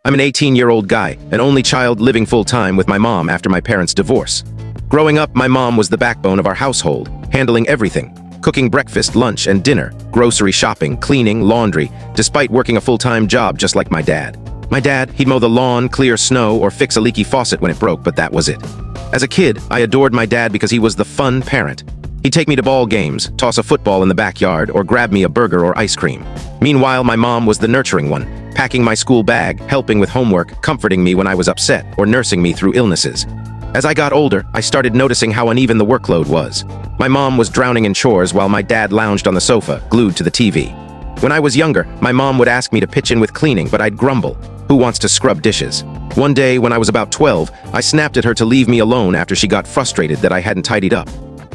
I'm an 18-year-old guy, an only child living full-time with my mom after my parents' divorce. Growing up, my mom was the backbone of our household, handling everything, cooking breakfast, lunch, and dinner, grocery shopping, cleaning, laundry, despite working a full-time job just like my dad. My dad, he'd mow the lawn, clear snow, or fix a leaky faucet when it broke, but that was it. As a kid, I adored my dad because he was the fun parent. He'd take me to ball games, toss a football in the backyard, or grab me a burger or ice cream. Meanwhile, my mom was the nurturing one, packing my school bag, helping with homework, comforting me when I was upset, or nursing me through illnesses. As I got older, I started noticing how uneven the workload was. My mom was drowning in chores while my dad lounged on the sofa, glued to the TV. When I was younger, my mom would ask me to pitch in with cleaning, but I'd grumble. Who wants to scrub dishes? One day, when I was about 12, I snapped at her to leave me alone after she got frustrated that I hadn't tidied up.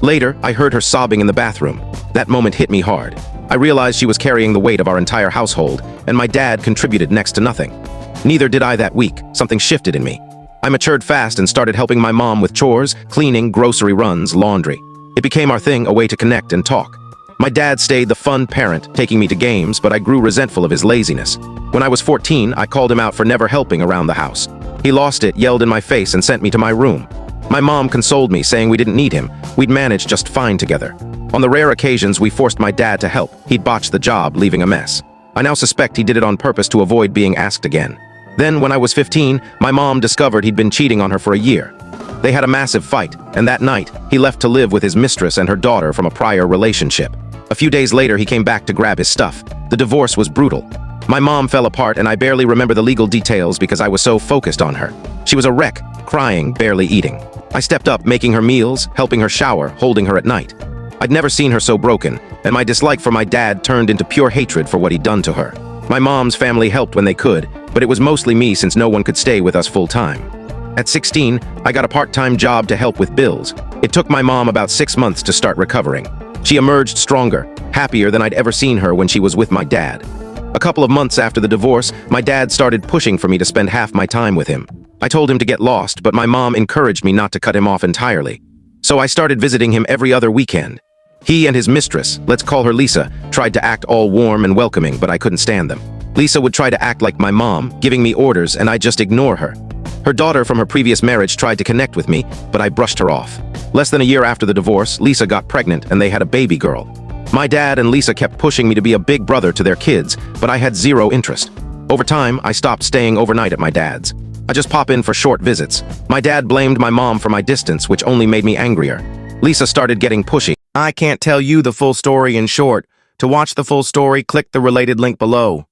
Later, I heard her sobbing in the bathroom. That moment hit me hard. I realized she was carrying the weight of our entire household, and my dad contributed next to nothing. Neither did I that week. Something shifted in me. I matured fast and started helping my mom with chores, cleaning, grocery runs, laundry. It became our thing, a way to connect and talk. My dad stayed the fun parent, taking me to games, but I grew resentful of his laziness. When I was 14, I called him out for never helping around the house. He lost it, yelled in my face, and sent me to my room. My mom consoled me, saying we didn't need him. We'd manage just fine together. On the rare occasions we forced my dad to help, he'd botch the job, leaving a mess. I now suspect he did it on purpose to avoid being asked again. Then, when I was 15, my mom discovered he'd been cheating on her for a year. They had a massive fight, and that night, he left to live with his mistress and her daughter from a prior relationship. A few days later, he came back to grab his stuff. The divorce was brutal. My mom fell apart, and I barely remember the legal details because I was so focused on her. She was a wreck, crying, barely eating. I stepped up, making her meals, helping her shower, holding her at night. I'd never seen her so broken, and my dislike for my dad turned into pure hatred for what he'd done to her. My mom's family helped when they could, but it was mostly me since no one could stay with us full-time. At 16, I got a part-time job to help with bills. It took my mom about 6 months to start recovering. She emerged stronger, happier than I'd ever seen her when she was with my dad. A couple of months after the divorce, my dad started pushing for me to spend half my time with him. I told him to get lost, but my mom encouraged me not to cut him off entirely. So I started visiting him every other weekend. He and his mistress, let's call her Lisa, tried to act all warm and welcoming, but I couldn't stand them. Lisa would try to act like my mom, giving me orders, and I'd just ignore her. Her daughter from her previous marriage tried to connect with me, but I brushed her off. Less than a year after the divorce, Lisa got pregnant and they had a baby girl. My dad and Lisa kept pushing me to be a big brother to their kids, but I had zero interest. Over time, I stopped staying overnight at my dad's. I just pop in for short visits. My dad blamed my mom for my distance, which only made me angrier. Lisa started getting pushy. I can't tell you the full story in short. To watch the full story, click the related link below.